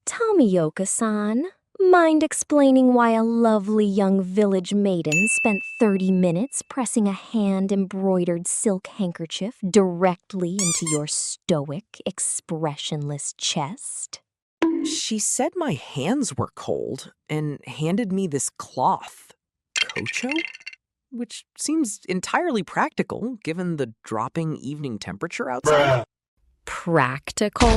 Tomioka-san, mind explaining why a lovely young village maiden spent 30 minutes pressing a hand-embroidered silk handkerchief directly into your stoic, expressionless chest? She said my hands were cold and handed me this cloth. Kocho? Which seems entirely practical given the dropping evening temperature outside. Practical?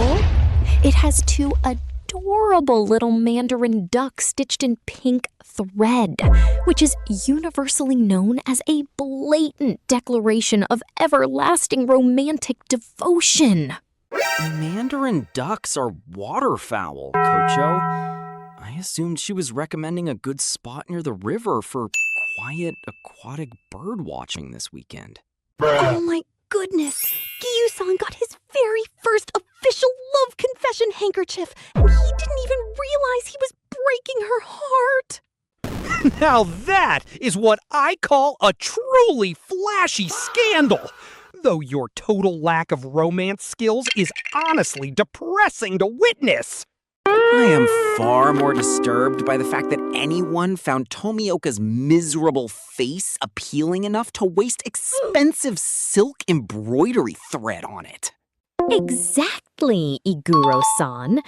It has two adorable little mandarin ducks stitched in pink thread, which is universally known as a blatant declaration of everlasting romantic devotion. Mandarin ducks are waterfowl, Kocho. I assumed she was recommending a good spot near the river for quiet aquatic bird watching this weekend. Oh my goodness! Giyu-san got his very first official love confession handkerchief, and he didn't even realize he was breaking her heart. Now that is what I call a truly flashy scandal. Though your total lack of romance skills is honestly depressing to witness. I am far more disturbed by the fact that anyone found Tomioka's miserable face appealing enough to waste expensive silk embroidery thread on it. Exactly, Iguro-san.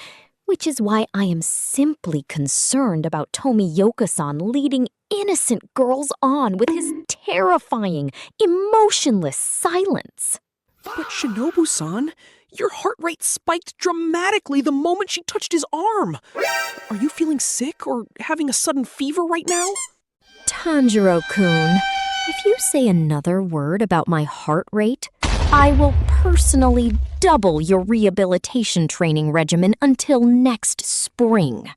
Which is why I am simply concerned about Tomioka-san leading innocent girls on with his terrifying, emotionless silence. But Shinobu-san, your heart rate spiked dramatically the moment she touched his arm. Are you feeling sick or having a sudden fever right now? Tanjiro-kun, if you say another word about my heart rate, I will personally double your rehabilitation training regimen until next spring.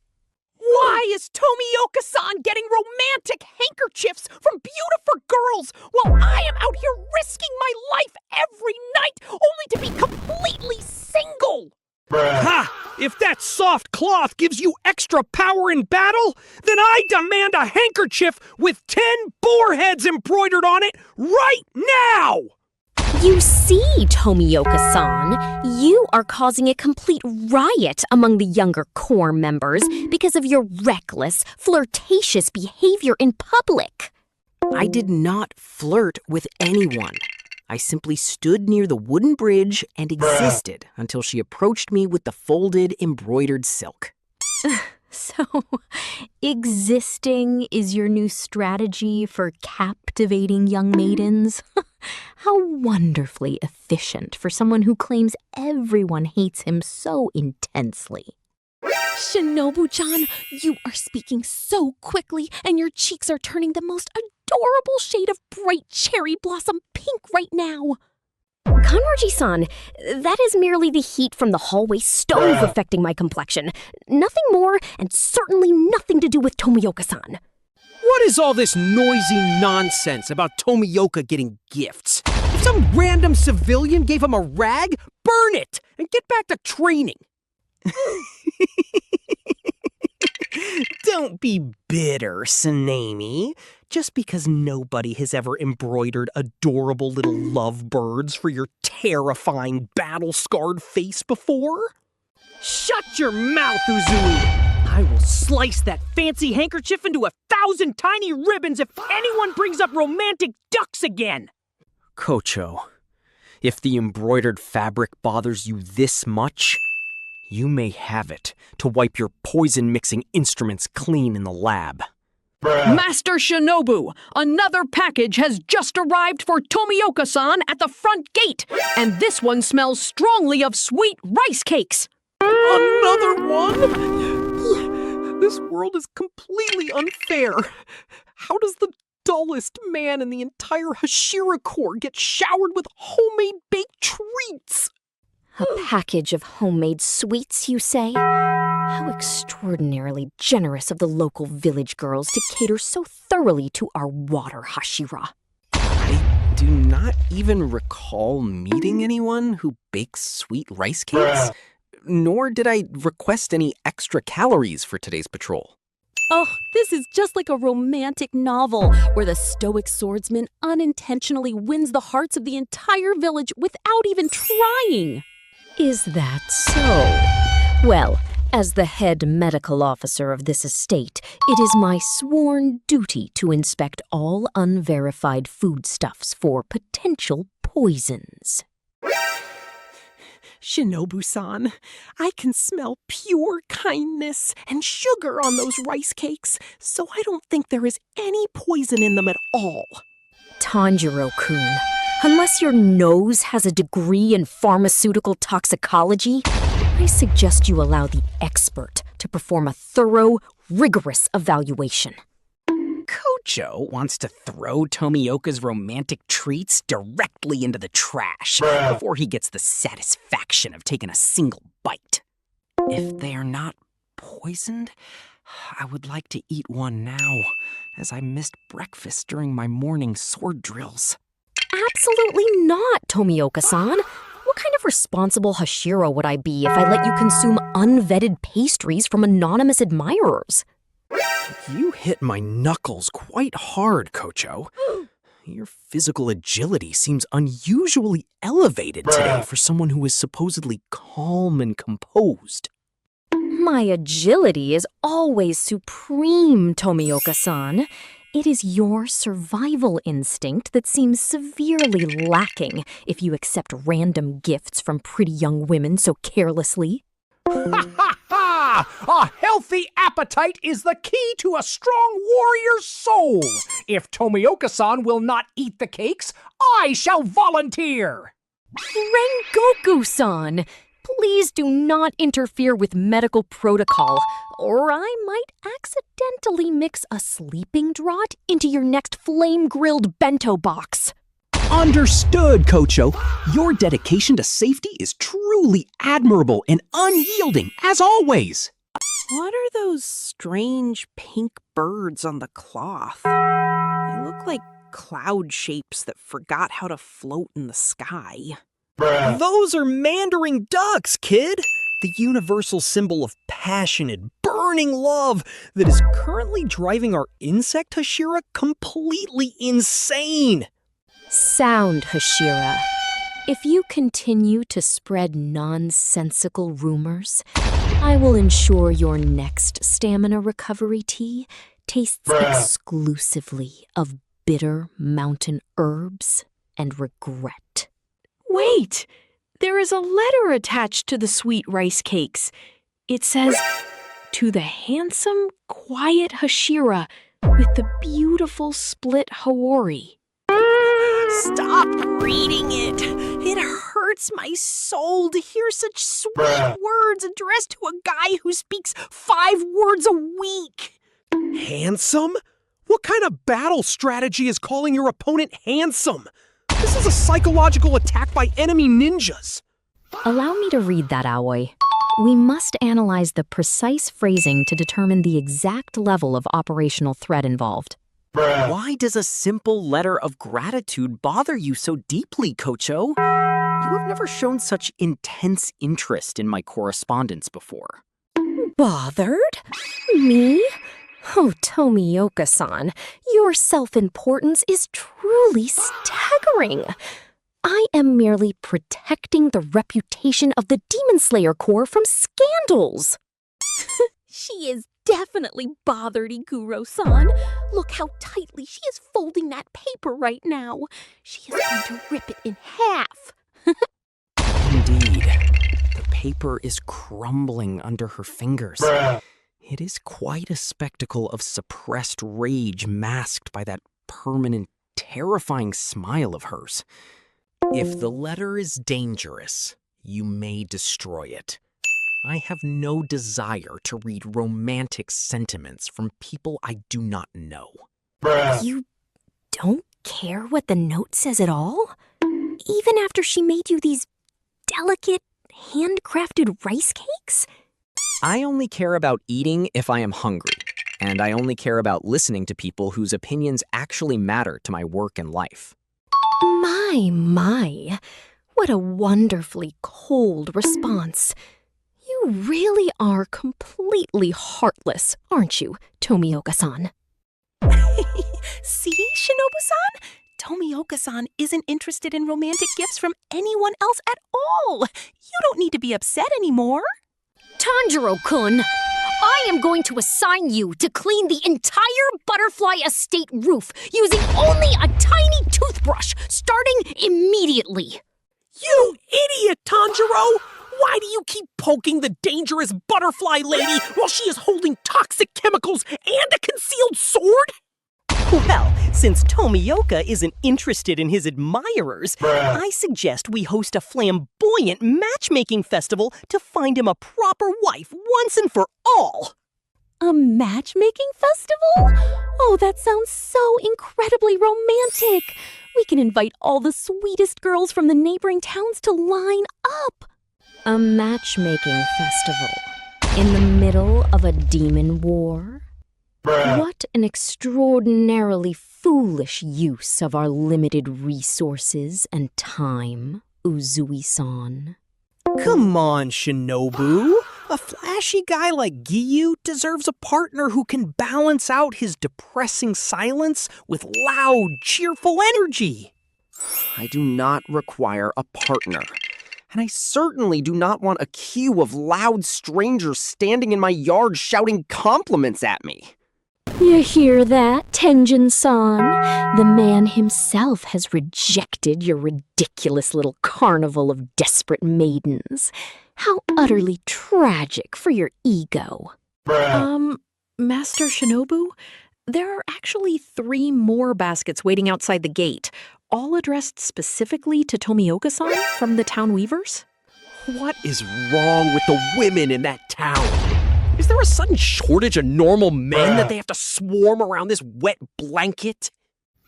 Why is Tomioka-san getting romantic handkerchiefs from beautiful girls while I am out here risking my life every night only to be completely single? Ha! If that soft cloth gives you extra power in battle, then I demand a handkerchief with 10 boar heads embroidered on it right now! You see, Tomioka-san, you are causing a complete riot among the younger core members because of your reckless, flirtatious behavior in public. I did not flirt with anyone. I simply stood near the wooden bridge and existed until she approached me with the folded, embroidered silk. So, existing is your new strategy for captivating young maidens? How wonderfully efficient for someone who claims everyone hates him so intensely. Shinobu-chan, you are speaking so quickly, and your cheeks are turning the most adorable shade of bright cherry blossom pink right now. Kanroji-san, that is merely the heat from the hallway stove affecting my complexion. Nothing more, and certainly nothing to do with Tomioka-san. What is all this noisy nonsense about Tomioka getting gifts? If some random civilian gave him a rag, burn it and get back to training. Don't be bitter, Tsunami. Just because nobody has ever embroidered adorable little lovebirds for your terrifying battle-scarred face before? Shut your mouth, Uzui! I will slice that fancy handkerchief into 1,000 tiny ribbons if anyone brings up romantic ducks again! Kocho, if the embroidered fabric bothers you this much, you may have it to wipe your poison-mixing instruments clean in the lab. Master Shinobu, another package has just arrived for Tomioka-san at the front gate, and this one smells strongly of sweet rice cakes. Another one? This world is completely unfair. How does the dullest man in the entire Hashira Corps get showered with homemade baked treats? A package of homemade sweets, you say? How extraordinarily generous of the local village girls to cater so thoroughly to our water Hashira. I do not even recall meeting anyone who bakes sweet rice cakes, nor did I request any extra calories for today's patrol. Oh, this is just like a romantic novel where the stoic swordsman unintentionally wins the hearts of the entire village without even trying. Is that so? Well, As the head medical officer of this estate, it is my sworn duty to inspect all unverified foodstuffs for potential poisons. Shinobu-san, I can smell pure kindness and sugar on those rice cakes, so I don't think there is any poison in them at all. Tanjiro-kun, unless your nose has a degree in pharmaceutical toxicology, I suggest you allow the expert to perform a thorough, rigorous evaluation. Kocho wants to throw Tomioka's romantic treats directly into the trash before he gets the satisfaction of taking a single bite. If they are not poisoned, I would like to eat one now, as I missed breakfast during my morning sword drills. Absolutely not, Tomioka-san. What kind of responsible Hashira would I be if I let you consume unvetted pastries from anonymous admirers? You hit my knuckles quite hard, Kocho. Your physical agility seems unusually elevated today for someone who is supposedly calm and composed. My agility is always supreme, Tomioka-san. It is your survival instinct that seems severely lacking if you accept random gifts from pretty young women so carelessly. Ha ha ha! A healthy appetite is the key to a strong warrior's soul. If Tomioka-san will not eat the cakes, I shall volunteer. Rengoku-san, please do not interfere with medical protocol, or I might accidentally mix a sleeping draught into your next flame-grilled bento box. Understood, Kocho. Your dedication to safety is truly admirable and unyielding, as always. What are those strange pink birds on the cloth? They look like cloud shapes that forgot how to float in the sky. Those are mandarin ducks, kid. The universal symbol of passionate, burning love that is currently driving our Insect Hashira completely insane. Sound, Hashira. If you continue to spread nonsensical rumors, I will ensure your next stamina recovery tea tastes exclusively of bitter mountain herbs and regret. Wait! There is a letter attached to the sweet rice cakes. It says, "To the handsome, quiet Hashira with the beautiful split Haori." Stop reading it. It hurts my soul to hear such sweet words addressed to a guy who speaks 5 words a week. Handsome? What kind of battle strategy is calling your opponent handsome? This is a psychological attack by enemy ninjas. Allow me to read that, Aoi. We must analyze the precise phrasing to determine the exact level of operational threat involved. Why does a simple letter of gratitude bother you so deeply, Kocho? You have never shown such intense interest in my correspondence before. Bothered? Me? Oh, Tomioka-san, your self-importance is truly staggering. I am merely protecting the reputation of the Demon Slayer Corps from scandals. She is definitely bothered, Iguro-san. Look how tightly she is folding that paper right now. She is going to rip it in half. Indeed. The paper is crumbling under her fingers. It is quite a spectacle of suppressed rage masked by that permanent, terrifying smile of hers. If the letter is dangerous, you may destroy it. I have no desire to read romantic sentiments from people I do not know. You don't care what the note says at all? Even after she made you these delicate, handcrafted rice cakes? I only care about eating if I am hungry, and I only care about listening to people whose opinions actually matter to my work and life. My, what a wonderfully cold response. You really are completely heartless, aren't you, Tomioka-san? See, Shinobu-san? Tomioka-san isn't interested in romantic gifts from anyone else at all. You don't need to be upset anymore. Tanjiro-kun, I am going to assign you to clean the entire butterfly estate roof using only a tiny toothbrush, starting immediately. You idiot, Tanjiro! Why do you keep poking the dangerous butterfly lady while she is holding toxic chemicals and a concealed sword? Well, since Tomioka isn't interested in his admirers, I suggest we host a flamboyant matchmaking festival to find him a proper wife once and for all. A matchmaking festival? Oh, that sounds so incredibly romantic. We can invite all the sweetest girls from the neighboring towns to line up. A matchmaking festival in the middle of a demon war? What an extraordinarily foolish use of our limited resources and time, Uzui-san. Come on, Shinobu. A flashy guy like Giyu deserves a partner who can balance out his depressing silence with loud, cheerful energy. I do not require a partner. And I certainly do not want a queue of loud strangers standing in my yard shouting compliments at me. You hear that, Tenjin-san? The man himself has rejected your ridiculous little carnival of desperate maidens. How utterly tragic for your ego. Master Shinobu, there are actually 3 more baskets waiting outside the gate, all addressed specifically to Tomioka-san from the Town Weavers. What is wrong with the women in that town? Is there a sudden shortage of normal men that they have to swarm around this wet blanket?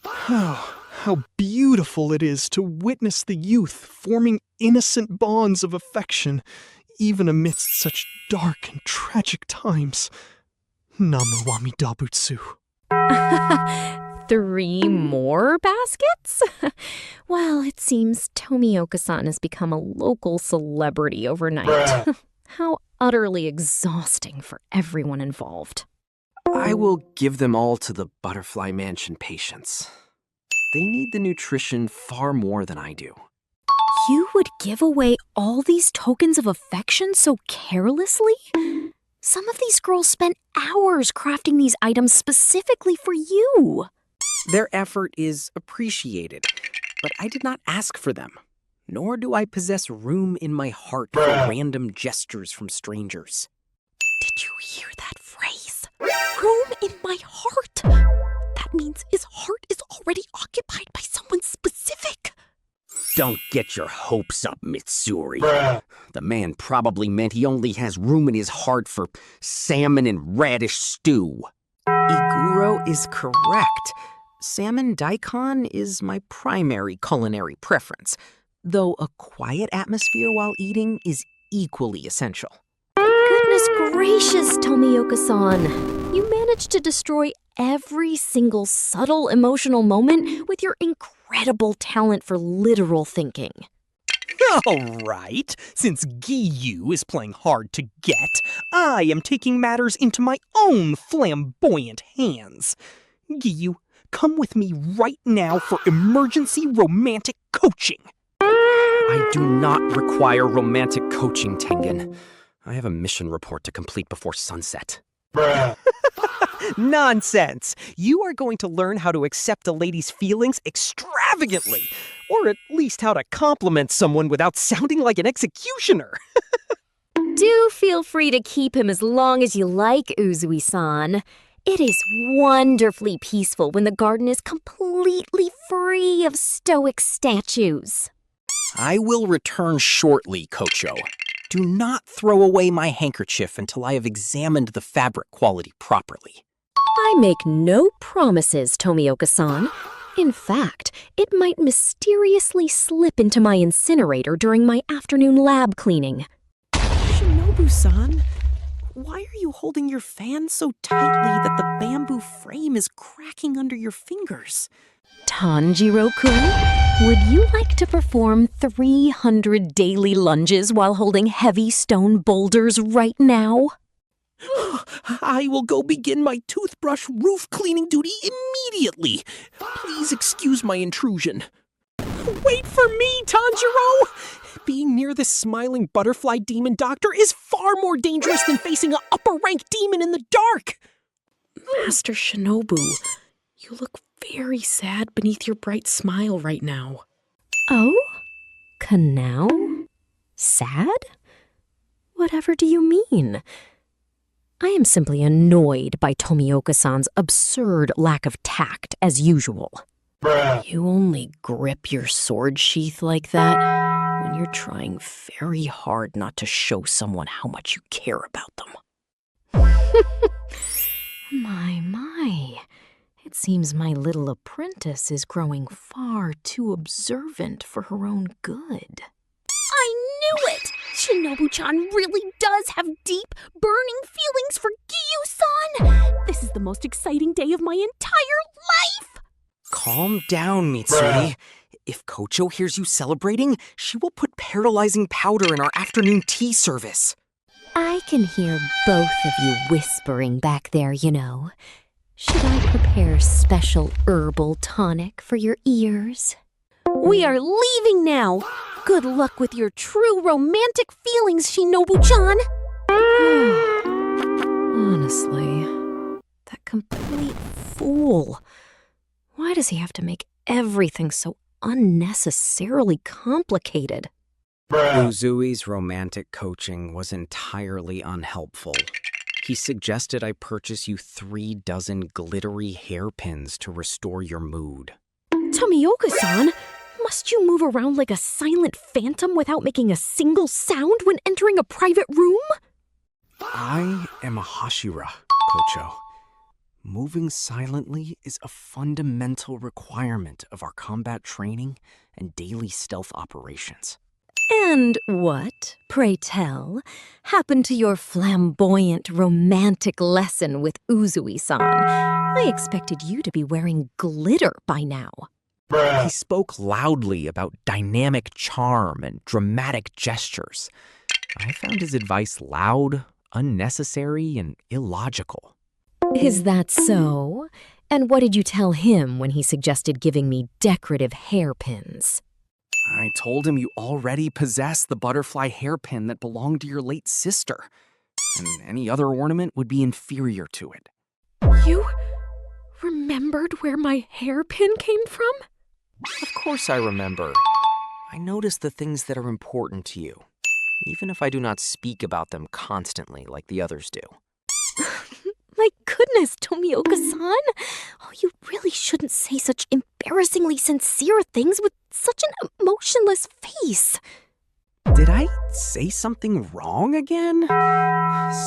How beautiful it is to witness the youth forming innocent bonds of affection, even amidst such dark and tragic times. Namu Amidabutsu. 3 more baskets? Well, it seems Tomioka-san has become a local celebrity overnight. How utterly exhausting for everyone involved. I will give them all to the Butterfly Mansion patients. They need the nutrition far more than I do. You would give away all these tokens of affection so carelessly? Some of these girls spent hours crafting these items specifically for you. Their effort is appreciated, but I did not ask for them. Nor do I possess room in my heart for random gestures from strangers. Did you hear that phrase? Room in my heart. That means his heart is already occupied by someone specific. Don't get your hopes up, Mitsuri. The man probably meant he only has room in his heart for salmon and radish stew. Iguro is correct. Salmon daikon is my primary culinary preference, though a quiet atmosphere while eating is equally essential. Goodness gracious, Tomioka-san. You managed to destroy every single subtle emotional moment with your incredible talent for literal thinking. All right, since Giyu is playing hard to get, I am taking matters into my own flamboyant hands. Giyu, come with me right now for emergency romantic coaching. I do not require romantic coaching, Tengen. I have a mission report to complete before sunset. Nonsense! You are going to learn how to accept a lady's feelings extravagantly, or at least how to compliment someone without sounding like an executioner. Do feel free to keep him as long as you like, Uzui-san. It is wonderfully peaceful when the garden is completely free of stoic statues. I will return shortly, Kocho. Do not throw away my handkerchief until I have examined the fabric quality properly. I make no promises, Tomioka-san. In fact, it might mysteriously slip into my incinerator during my afternoon lab cleaning. Shinobu-san, why are you holding your fan so tightly that the bamboo frame is cracking under your fingers? Tanjiro-kun, would you like to perform 300 daily lunges while holding heavy stone boulders right now? I will go begin my toothbrush roof cleaning duty immediately. Please excuse my intrusion. Wait for me, Tanjiro! Being near this smiling butterfly demon doctor is far more dangerous than facing an upper-rank demon in the dark! Master Shinobu, you look very sad beneath your bright smile right now. Oh? Kanao? Sad? Whatever do you mean? I am simply annoyed by Tomioka-san's absurd lack of tact, as usual. You only grip your sword sheath like that when you're trying very hard not to show someone how much you care about them. My. It seems my little apprentice is growing far too observant for her own good. I knew it! Shinobu-chan really does have deep, burning feelings for Giyu-san! This is the most exciting day of my entire life! Calm down, Mitsuri. If Kocho hears you celebrating, she will put paralyzing powder in our afternoon tea service. I can hear both of you whispering back there, you know. Should I prepare special herbal tonic for your ears? We are leaving now! Good luck with your true romantic feelings, Shinobu-chan! Honestly, that complete fool. Why does he have to make everything so unnecessarily complicated? Uzui's romantic coaching was entirely unhelpful. He suggested I purchase you 3 dozen glittery hairpins to restore your mood. Tomioka-san, must you move around like a silent phantom without making a single sound when entering a private room? I am a Hashira, Kocho. Moving silently is a fundamental requirement of our combat training and daily stealth operations. And what, pray tell, happened to your flamboyant romantic lesson with Uzui-san? I expected you to be wearing glitter by now. He spoke loudly about dynamic charm and dramatic gestures. I found his advice loud, unnecessary, and illogical. Is that so? And what did you tell him when he suggested giving me decorative hairpins? I told him you already possess the butterfly hairpin that belonged to your late sister, and any other ornament would be inferior to it. You remembered where my hairpin came from? Of course I remember. I notice the things that are important to you, even if I do not speak about them constantly like the others do. My goodness, Tomioka-san! Oh, you really shouldn't say such embarrassingly sincere things with such an emotionless face. Did I say something wrong again?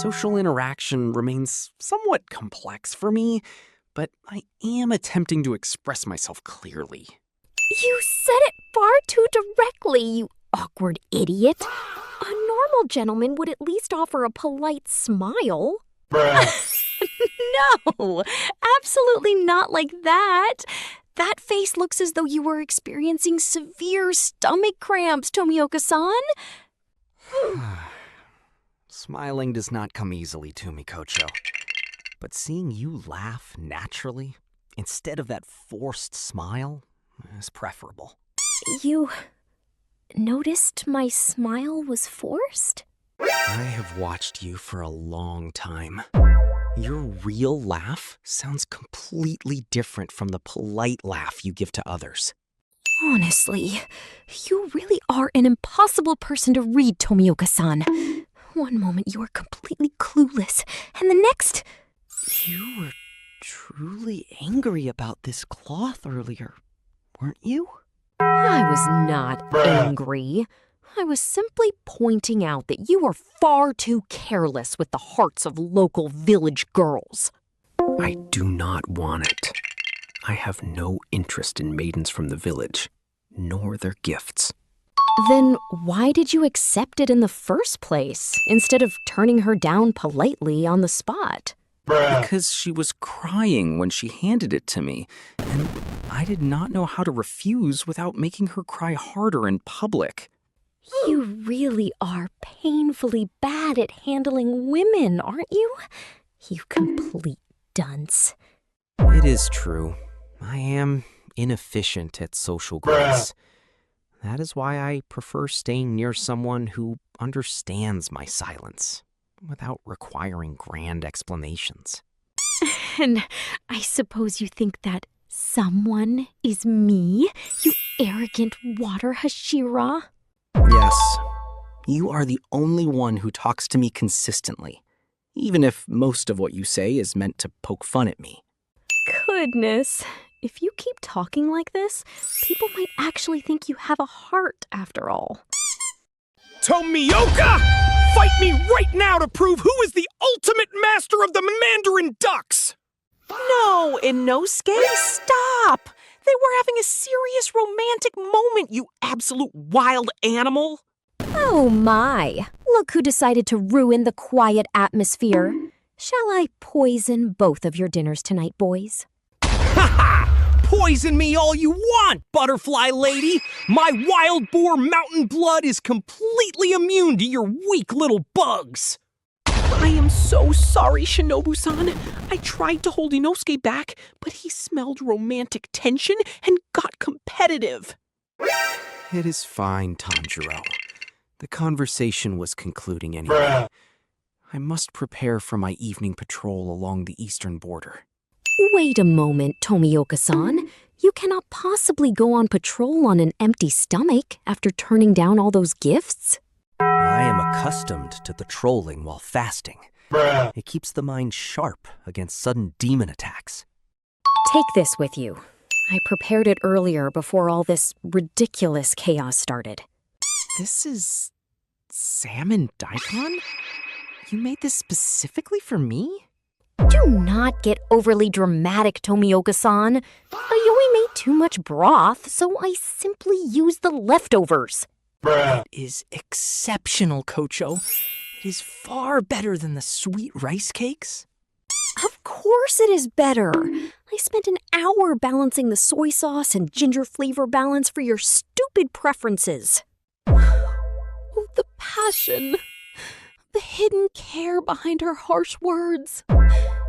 Social interaction remains somewhat complex for me, but I am attempting to express myself clearly. You said it far too directly, you awkward idiot. A normal gentleman would at least offer a polite smile. No, absolutely not like that. That face looks as though you were experiencing severe stomach cramps, Tomioka-san. Smiling does not come easily to me, Kocho. But seeing you laugh naturally, instead of that forced smile, is preferable. You noticed my smile was forced? I have watched you for a long time. Your real laugh sounds completely different from the polite laugh you give to others. Honestly, you really are an impossible person to read, Tomioka-san. One moment you are completely clueless, and the next... You were truly angry about this cloth earlier, weren't you? I was not angry. I was simply pointing out that you are far too careless with the hearts of local village girls. I do not want it. I have no interest in maidens from the village, nor their gifts. Then why did you accept it in the first place, instead of turning her down politely on the spot? Because she was crying when she handed it to me, and I did not know how to refuse without making her cry harder in public. You really are painfully bad at handling women, aren't you? You complete dunce. It is true. I am inefficient at social grace. That is why I prefer staying near someone who understands my silence without requiring grand explanations. And I suppose you think that someone is me, you arrogant water Hashira? Yes, you are the only one who talks to me consistently, even if most of what you say is meant to poke fun at me. Goodness, if you keep talking like this, people might actually think you have a heart after all. Tomioka! Fight me right now to prove who is the ultimate master of the Mandarin ducks! No, Inosuke, stop! They were having a serious romantic moment, you absolute wild animal! Oh my, look who decided to ruin the quiet atmosphere. Shall I poison both of your dinners tonight, boys? Ha ha! Poison me all you want, butterfly lady! My wild boar mountain blood is completely immune to your weak little bugs! I am so sorry, Shinobu-san. I tried to hold Inosuke back, but he smelled romantic tension and got competitive. It is fine, Tanjiro. The conversation was concluding anyway. I must prepare for my evening patrol along the eastern border. Wait a moment, Tomioka-san. You cannot possibly go on patrol on an empty stomach after turning down all those gifts. I am accustomed to patrolling while fasting. It keeps the mind sharp against sudden demon attacks. Take this with you. I prepared it earlier before all this ridiculous chaos started. This is salmon daikon? You made this specifically for me? Do not get overly dramatic, Tomioka-san. Yui made too much broth, so I simply used the leftovers. It is exceptional, Kocho. It is far better than the sweet rice cakes. Of course it is better. I spent an hour balancing the soy sauce and ginger flavor balance for your stupid preferences. Oh, the passion. The hidden care behind her harsh words.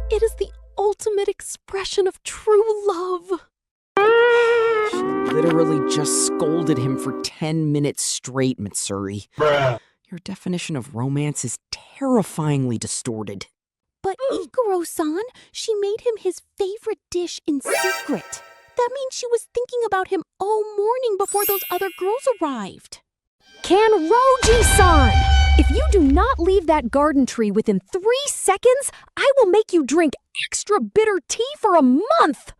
It is the ultimate expression of true love. She literally just scolded him for 10 minutes straight, Mitsuri. Your definition of romance is terrifyingly distorted. But Ikuro-san, she mmade him his favorite dish in secret. That means she was thinking about him all morning before those other girls arrived. Kanroji-san! If you do not leave that garden tree within 3 seconds, I will make you drink extra bitter tea for a month!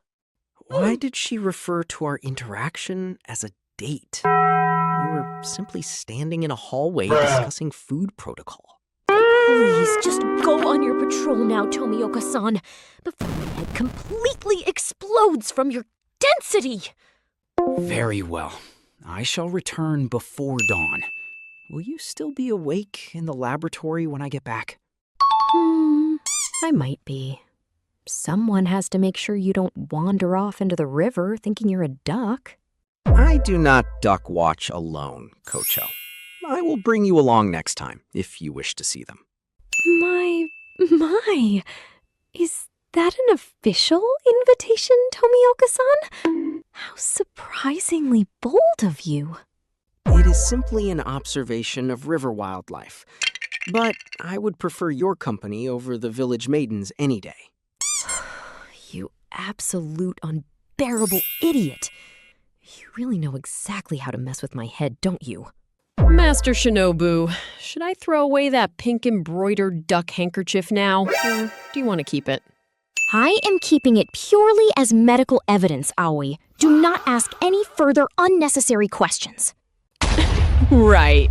Why did she refer to our interaction as a date? We were simply standing in a hallway discussing food protocol. Please, just go on your patrol now, Tomioka-san, before my head completely explodes from your density! Very well. I shall return before dawn. Will you still be awake in the laboratory when I get back? I might be. Someone has to make sure you don't wander off into the river thinking you're a duck. I do not duck watch alone, Kocho. I will bring you along next time, if you wish to see them. My. Is that an official invitation, Tomioka-san? How surprisingly bold of you. It is simply an observation of river wildlife. But I would prefer your company over the village maidens any day. You absolute unbearable idiot. You really know exactly how to mess with my head, don't you? Master Shinobu, should I throw away that pink embroidered duck handkerchief now, or do you want to keep it? I am keeping it purely as medical evidence, Aoi. Do not ask any further unnecessary questions. Right.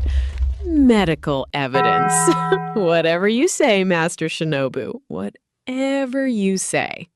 Medical evidence. Whatever you say, Master Shinobu. Whatever you say.